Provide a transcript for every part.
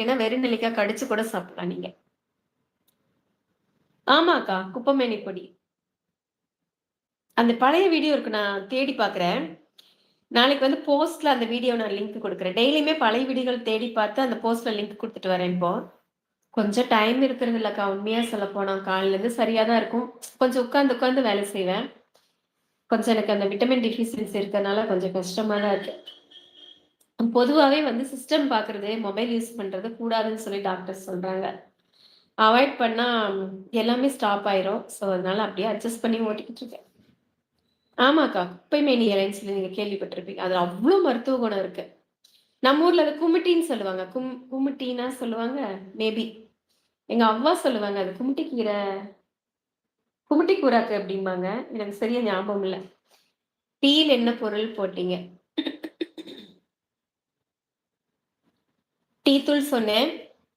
ஏன்னா வெறும் நெல்லிக்காய் கடிச்சு கூட சாப்பிடலாம் நீங்க. ஆமாக்கா. குப்பைமேனி பொடி. அந்த பழைய வீடியோ இருக்கு. நான் தேடி பார்க்குறேன். நாளைக்கு வந்து போஸ்ட்ல அந்த வீடியோ நான் லிங்க் குடுக்குறேன். டெய்லியுமே பழைய வீடியோகள் தேடி பார்த்து அந்த போஸ்ட்ல லிங்க் குடுத்துட்டு வரேன் இப்போ. கொஞ்சம் டைம் இருக்கிறது இல்லக்கா. உண்மையா சொல்லப்போனா காலையிலேருந்து சரியா தான் இருக்கும். கொஞ்சம் உட்கார்ந்து உட்கார்ந்து வேலை செய்வேன். கொஞ்சம் எனக்கு அந்த விட்டமின் டெஃபிஷியன்சி இருக்கனால கொஞ்சம் கஷ்டமா தான் இருக்கு. பொதுவாவே வந்து சிஸ்டம் பார்க்குறது, மொபைல் யூஸ் பண்றது கூடாதுன்னு சொல்லி டாக்டர்ஸ் சொல்றாங்க. அவாய்ட் பண்ணா எல்லாமே ஸ்டாப் ஆயிரும். ஸோ அதனால அப்படியே அட்ஜஸ்ட் பண்ணி ஓட்டிக்கிட்டு இருக்கேன். ஆமாக்கா. குப்பைமேனி இலைன்னு சொல்லி நீங்க கேள்விப்பட்டிருப்பீங்க. அதுல அவ்ளோ மருத்துவ குணம் இருக்கு. நம்ம ஊர்ல அது குமிட்டின்னு சொல்லுவாங்க. குமிட்டின்னா சொல்லுவாங்க. மேபி. எங்க அவ்வா சொல்லுவாங்க. அது குமிட்டி கீரை, குமிட்டி கூராக்கு அப்படிம்பாங்க. எனக்கு சரியா ஞாபகம் இல்ல. டீல என்ன பொருள் போட்டீங்க? டீ தூள் சொன்னேன்.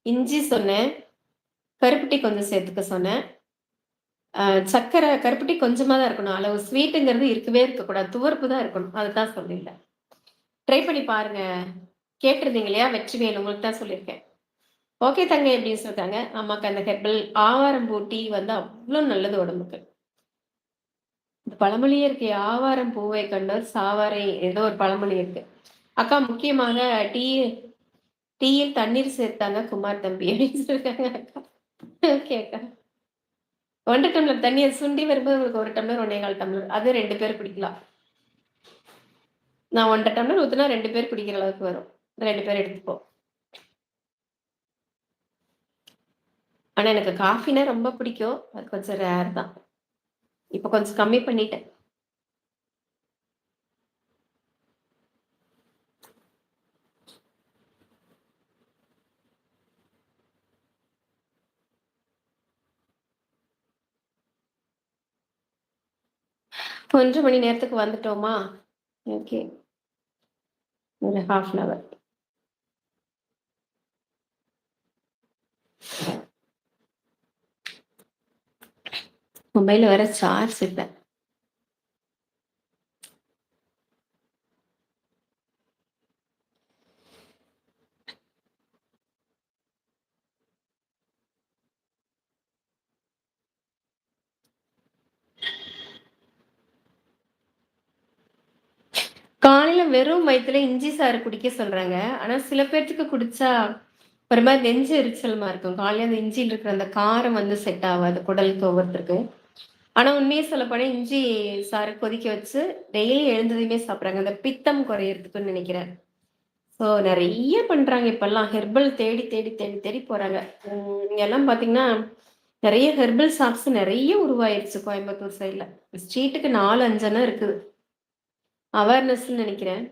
இஞ்சி சொன்னேன். கருப்பட்டி கொஞ்சம் சேர்த்துக்க சொன்னேன். சர்க்கரை கருப்பட்டி கொஞ்சமா தான் இருக்கணும். அளவு ஸ்வீட்டுங்கிறது இருக்கவே இருக்கக்கூடாது. துவர்ப்பு தான் இருக்கணும். அதுதான் சொல்லியிருந்தேன். ட்ரை பண்ணி பாருங்க. கேட்டிருந்தீங்க இல்லையா? வெற்றிவேல் உங்களுக்கு தான் சொல்லியிருக்கேன். ஓகே தங்கை அப்படின்னு சொல்லிட்டாங்க. ஆமாக்கா அந்த ஹெர்பல் ஆவாரம்பூ டீ வந்து அவ்ளோ நல்லது உடம்புக்கு. இந்த பழமொழியே இருக்கு. ஆவாரம் பூவை கண்டோர் சாவாரை ஏதோ ஒரு பழமொழி இருக்கு. அக்கா முக்கியமாக டீயில் தண்ணீர் சேர்த்தாங்க குமார் தம்பி அப்படின்னு சொல்லிருக்காங்க அக்கா. ஓகே அக்கா. 1 டம்ளர் தண்ணிய சுண்டி வரும்போது உங்களுக்கு 1 டம்ளர் 1 1/4 டம்ளர். அது 2 பேர் குடிக்கலாம். நான் 1 1/2 டம்ளர் ஊத்துனா 2 பேர் குடிக்கிற அளவுக்கு வரும். 2 பேர் எடுத்துப்போம். ஆனா எனக்கு காஃபினா ரொம்ப பிடிக்கும். அது கொஞ்சம் ரேர் தான். இப்ப கொஞ்சம் கம்மி பண்ணிட்டேன். இப்போ 1 மணி நேரத்துக்கு வந்துட்டோமா? ஓகே. ஒரு 1/2 அன் ஹவர். மொபைல்ல வேற சார்ஜ் இல்ல. காலையில வெறும் வயித்துல இஞ்சி சாறு குடிக்க சொல்றாங்க. ஆனா சில பேர்த்துக்கு குடிச்சா ஒரு மாரி நெஞ்சு எரிச்சலுமா இருக்கும். காலையில அந்த இஞ்சில இருக்கிற அந்த காரம் வந்து செட் ஆவாது குடலுக்கு ஒவ்வொருத்தருக்கு. ஆனா உண்மைய சொல்லப்போனா இஞ்சி சாறு கொதிக்க வச்சு டெய்லி எழுந்ததுமே சாப்பிடுறாங்க. அந்த பித்தம் குறையறதுக்குன்னு நினைக்கிறேன். ஸோ நெறைய பண்றாங்க இப்பல்லாம். ஹெர்பல் தேடி தேடி தேடி தேடி போறாங்க. இங்கெல்லாம் பார்த்தீங்கன்னா, நெறைய ஹெர்பல் ஷாப்ஸ் நெறைய உருவாயிருச்சு கோயம்புத்தூர் சைட்ல. ஸ்ட்ரீட்டுக்கு 4, 5 இருக்குது. அவேர்னஸ்ன்னு நெனைக்கிறேன்.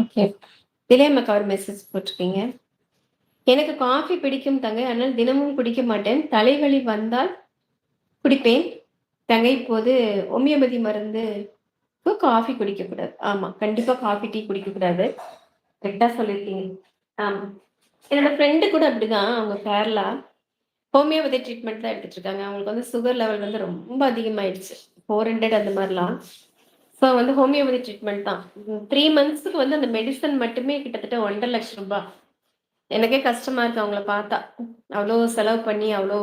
ஓகே. திலேமக்கா ஒரு மெசேஜ் போட்டிருக்கீங்க. எனக்கு காஃபி பிடிக்கும் தங்கை. ஆனால் தினமும் குடிக்க மாட்டேன். தலைவலி வந்தால் குடிப்பேன். தங்கை இப்போது ஹோமியோபதி மருந்துக்கு காஃபி குடிக்கக்கூடாது. ஆமா. கண்டிப்பா காஃபி, டீ குடிக்கக்கூடாது. கரெக்ட்டா சொல்லியிருக்கீங்க. ஆமா. என்னோட ஃப்ரெண்டு கூட அப்படிதான். அவங்க கேரளா. ஹோமியோபதி ட்ரீட்மெண்ட் தான் எடுத்துட்டு இருக்காங்க. அவங்களுக்கு வந்து சுகர் லெவல் வந்து ரொம்ப அதிகமாயிடுச்சு. 400 அந்த மாரிலாம். ஸோ வந்து ஹோமியோபதி ட்ரீட்மெண்ட் தான். 3 மந்த்ஸ்க்கு வந்து அந்த மெடிசின் மட்டுமே கிட்டத்தட்ட ரூ. 1,50,000. எனக்கே கஷ்டமா இருக்கு அவங்கள பார்த்தா. அவ்ளோ செலவு பண்ணி, அவ்ளோ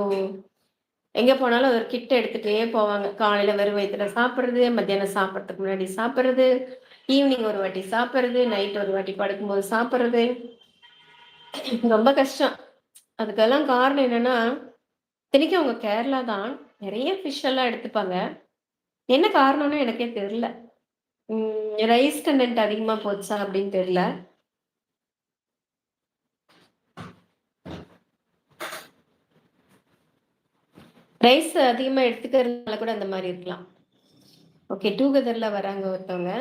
எங்க போனாலும் ஒரு கிட் எடுத்துட்டே போவாங்க. காலையில வெறும் வயித்துல சாப்பிடுறது, மத்தியானம் சாப்பிடறதுக்கு முன்னாடி சாப்பிடுறது, ஈவினிங் ஒரு வாட்டி சாப்பிடுறது, நைட் ஒரு வாட்டி படுக்கும்போது சாப்பிடுறது. ரொம்ப கஷ்டம். அதுக்கெல்லாம் காரணம் என்னன்னா, இத்தனைக்கும் அவங்க கேரளா தான். நெறைய ஃபிஷ் எல்லாம் எடுத்துப்பாங்க. என்ன காரணம்னு எனக்கே தெரியல. ரைஸ் கன்டென்ட் அதிகமா போச்சா அப்படின்னு தெரியல. ரைஸ் அதிகமா எடுத்துக்கிறதுனால கூட அந்த மாரி இருக்கலாம். ஓகே. டூகெதர்ல வராங்க ஒருத்தவங்க.